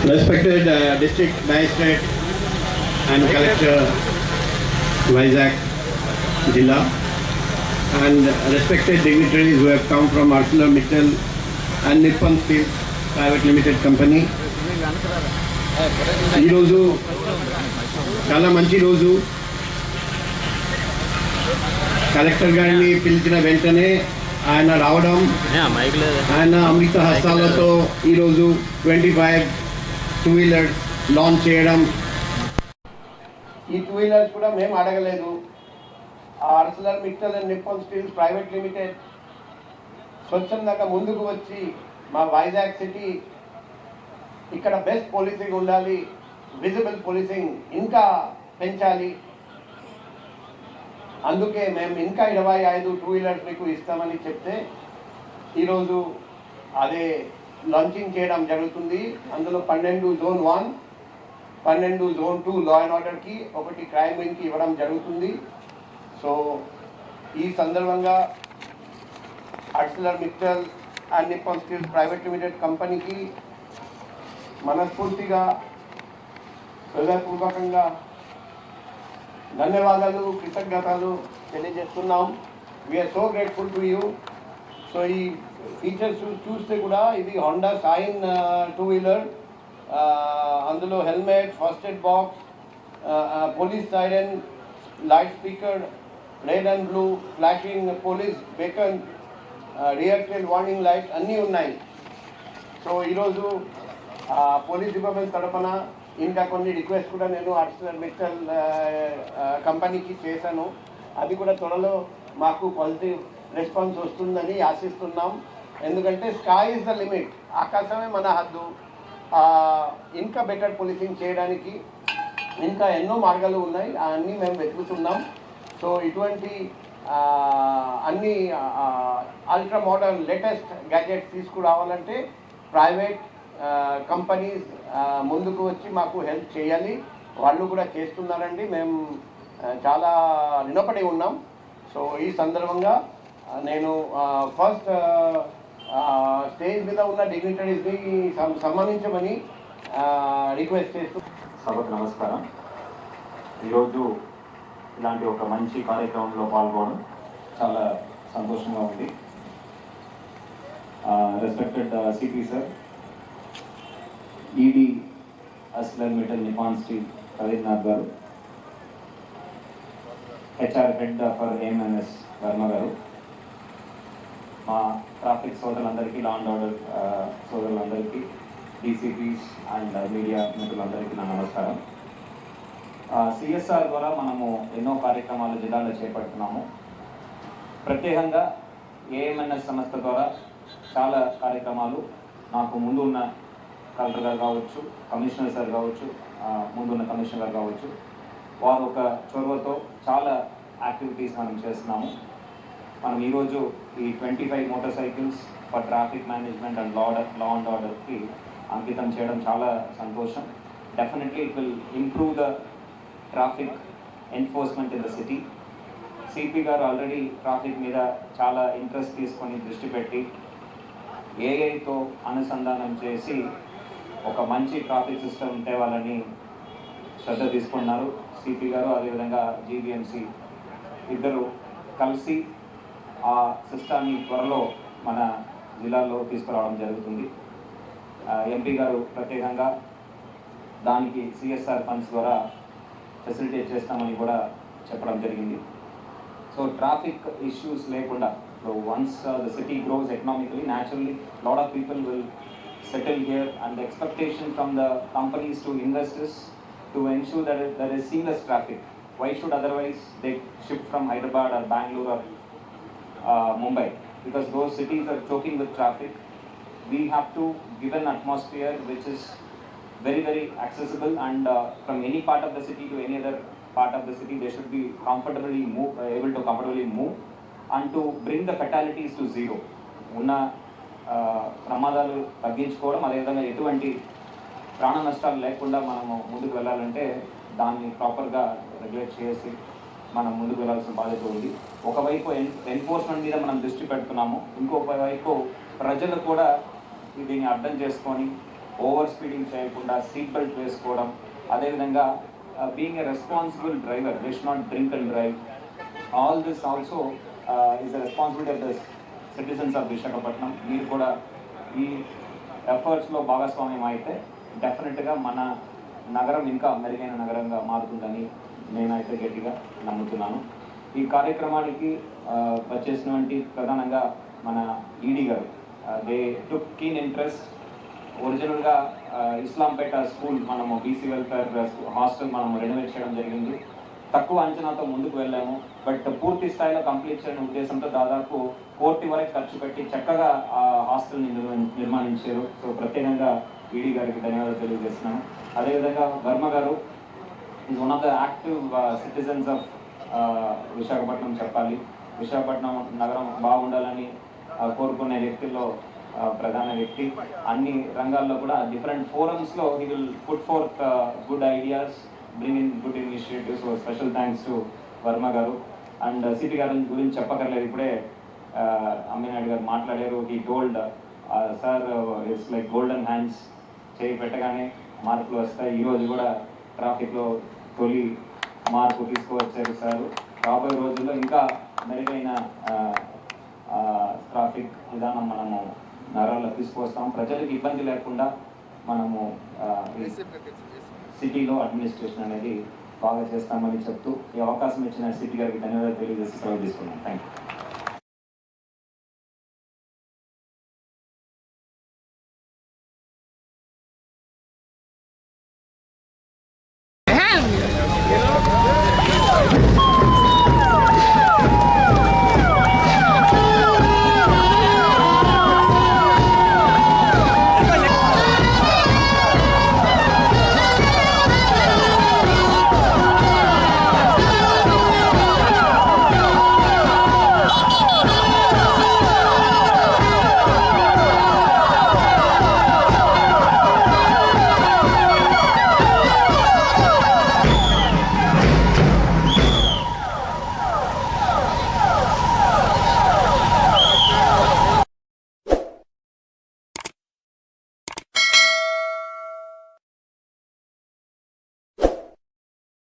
Respected District Magistrate and Collector Vizag Jilla, and respected dignitaries who have come from ArcelorMittal and Nippon Steel Private Limited Company. ఈ రోజు చాలా మంచి రోజు. Collector గారిని పిలిచిన వెంటనే ఆయన రావడం, ఆయన అమృత హస్తాలతో ఈరోజు 25 2-వీలర్స్ లాంచ్ చేయడం. ఈ 2-వీలర్స్ కూడా మేము అడగలేదు. ArcelorMittal and Nippon steel private limited స్వచ్ఛందంగా ముందుకు వచ్చి మా వైజాగ్ సిటీ ఇక్కడ బెస్ట్ పోలీసింగ్ ఉండాలి, విజిబుల్ పోలీసింగ్ ఇంకా పెంచాలి, అందుకే మేము ఇంకా 25 2-వీలర్స్ మీకు ఇస్తామని చెప్తే ఈరోజు అదే లాంచింగ్ చేయడం జరుగుతుంది. అందులో 12 జోన్ 1, 12 జోన్ 2 లా అండ్ ఆర్డర్కి, 1 క్రైమ్ వింగ్కి ఇవ్వడం జరుగుతుంది. సో ఈ సందర్భంగా ArcelorMittal and Nippon steel private limited కంపెనీకి మనస్ఫూర్తిగా హృదయపూర్వకంగా ధన్యవాదాలు, కృతజ్ఞతలు తెలియజేస్తున్నాం. We're so grateful to you. So ఈ ఫీచర్స్ చూస్తే కూడా ఇది హోండా షైన్ 2-వీలర్, అందులో helmet, first aid box, police siren, light speaker, red and blue flashing police beacon, rear tail warning light అన్నీ ఉన్నాయి. సో ఈరోజు పోలీస్ డిపార్ట్మెంట్ తరఫున ఇంకా కొన్ని రిక్వెస్ట్ కూడా నేను ArcelorMittal కంపెనీకి చేశాను. అది కూడా త్వరలో మాకు పాజిటివ్ రెస్పాన్స్ వస్తుందని ఆశిస్తున్నాం. ఎందుకంటే స్కై ఇస్ ద లిమిట్, ఆకాశమే మన హద్దు. ఇంకా బెటర్ పోలీసింగ్ చేయడానికి ఇంకా ఎన్నో మార్గాలు ఉన్నాయి, అన్నీ మేము వెతుకుతున్నాం. సో ఇటువంటి అన్ని అల్ట్రా మోడర్న్ లేటెస్ట్ గ్యాజెట్స్ తీసుకురావాలంటే ప్రైవేట్ కంపెనీస్ ముందుకు వచ్చి మాకు హెల్ప్ చేయాలి. వాళ్ళు కూడా చేస్తున్నారండి, మేము చాలా రుణపడి ఉన్నాం. సో ఈ సందర్భంగా నేను ఫస్ట్ స్టేజ్ మీద ఉన్న డిగ్నిటరీస్ని సన్మానించమని రిక్వెస్ట్ చేస్తూ. సభకు నమస్కారం. ఈరోజు ఇలాంటి ఒక మంచి కార్యక్రమంలో పాల్గొనడం చాలా సంతోషంగా ఉంది. Respected CP sir, ED ArcelorMittal Nippon steel Ravindranath garu, HR head for AMNS Varma garu, మా ట్రాఫిక్ సోదరులందరికీ, లా అండ్ ఆర్డర్ సోదరులందరికీ, డీసీపీస్ అండ్ మీడియా మిత్రులందరికీ నా నమస్కారం. CSR ద్వారా మనము ఎన్నో కార్యక్రమాలు జిల్లాలో చేపడుతున్నాము. ప్రత్యేకంగా AMNS సంస్థ ద్వారా చాలా కార్యక్రమాలు నాకు ముందు ఉన్న కలెక్టర్ గారు కావచ్చు, కమిషనర్ సార్ కావచ్చు, ముందున్న కమిషనర్ గారు కావచ్చు, వారు ఒక చొరవతో చాలా యాక్టివిటీస్ మనం చేస్తున్నాము. మనం ఈరోజు ఈ 25 motor cycles for traffic management and law and ఆర్డర్కి అంకితం చేయడం చాలా సంతోషం. Definitely it will improve the traffic enforcement in the city. CP గారు ఆల్రెడీ ట్రాఫిక్ మీద చాలా ఇంట్రెస్ట్ తీసుకొని దృష్టి పెట్టి ఏఐతో అనుసంధానం చేసి ఒక మంచి ట్రాఫిక్ సిస్టమ్ తేవాలని శ్రద్ధ తీసుకున్నారు. సిపి గారు అదేవిధంగా జీబీఎంసీ ఇద్దరు కలిసి ఆ సిస్టాన్ని త్వరలో మన జిల్లాలో తీసుకురావడం జరుగుతుంది. ఎంపీ గారు ప్రత్యేకంగా దానికి CSR ఫండ్స్ ద్వారా ఫెసిలిటేట్ చేస్తామని కూడా చెప్పడం జరిగింది. సో ట్రాఫిక్ ఇష్యూస్ లేకుండా, so once the city grows economically, naturally lot of people will settle here, and the expectation from the companies to investors to ensure that there is seamless traffic. Why should otherwise they shift from Hyderabad or Bangalore or Mumbai? Because those cities are choking with traffic. We have to give an atmosphere which is very, very accessible, and from any part of the city to any other part of the city they should be able to comfortably move, and to bring the fatalities to zero. ఉన్న ప్రమాదాలు తగ్గించుకోవడం, అదేవిధంగా ఎటువంటి ప్రాణ నష్టాలు లేకుండా మనము ముందుకు వెళ్ళాలంటే దాన్ని ప్రాపర్గా రెగ్యులేట్ చేసి మనం ముందుకు వెళ్ళాల్సిన బాధ్యత ఉంది. ఒకవైపు ఎన్ఫోర్స్మెంట్ మీద మనం దృష్టి పెడుతున్నాము, ఇంకొక వైపు ప్రజలు కూడా దీన్ని అర్థం చేసుకొని ఓవర్ స్పీడింగ్ చేయకుండా సీట్ బెల్ట్ వేసుకోవడం, అదేవిధంగా being a responsible driver, they should not drink and drive. All this also is the responsibility of the citizens of Visakhapatnam. మీరు కూడా ఈ ఎఫర్ట్స్లో భాగస్వామ్యం అయితే డెఫినెట్గా మన నగరం ఇంకా మెరుగైన నగరంగా మారుతుందని నేనైతే గట్టిగా నమ్ముతున్నాను. ఈ కార్యక్రమానికి వచ్చేసినటువంటి ప్రధానంగా మన ఈడీ గారు, దే టుక్ కీన్ ఇంట్రెస్ట్. ఒరిజినల్గా ఇస్లాంపేట స్కూల్ మనము బీసీ వెల్ఫేర్ హాస్టల్ మనము రెనోవేట్ చేయడం జరిగింది. తక్కువ అంచనాతో ముందుకు వెళ్ళాము, బట్ పూర్తి స్థాయిలో కంప్లీట్ చేయని ఉద్దేశంతో దాదాపు 1 కోటి వరకు ఖర్చు పెట్టి చక్కగా ఆ హాస్టల్ని నిర్మాణించారు. సో ప్రత్యేకంగా ఈడీ గారికి ధన్యవాదాలు తెలియజేస్తున్నాను. అదేవిధంగా వర్మ గారు is one of the active citizens of Visakhapatnam చెప్పాలి. విశాఖపట్నం నగరం బాగుండాలని కోరుకునే వ్యక్తుల్లో ప్రధాన వ్యక్తి. అన్ని రంగాల్లో కూడా డిఫరెంట్ ఫోరమ్స్లో he will put forth good ideas, bring in good initiatives. So special thanks to Varma గారు. అండ్ సిటీ గారి గురించి చెప్పక్కర్లేదు, ఇప్పుడే అమ్మినాయుడు గారు మాట్లాడారు. He told sir it's like golden hands, చేయి పెట్టగానే మార్పులు వస్తాయి. ఈరోజు కూడా ట్రాఫిక్లో తొలి మార్పు తీసుకువచ్చారు సార్. రాబోయే రోజుల్లో ఇంకా మెరుగైన ట్రాఫిక్ విధానం మనము నగరాల్లో తీసుకువస్తాం. ప్రజలకు ఇబ్బంది లేకుండా మనము సిటీలో అడ్మినిస్ట్రేషన్ అనేది బాగా చేస్తామని చెప్తూ ఈ అవకాశం ఇచ్చిన సిటీ గారికి ధన్యవాదాలు తెలియజేసి సెలవు తీసుకున్నాం. Thank you.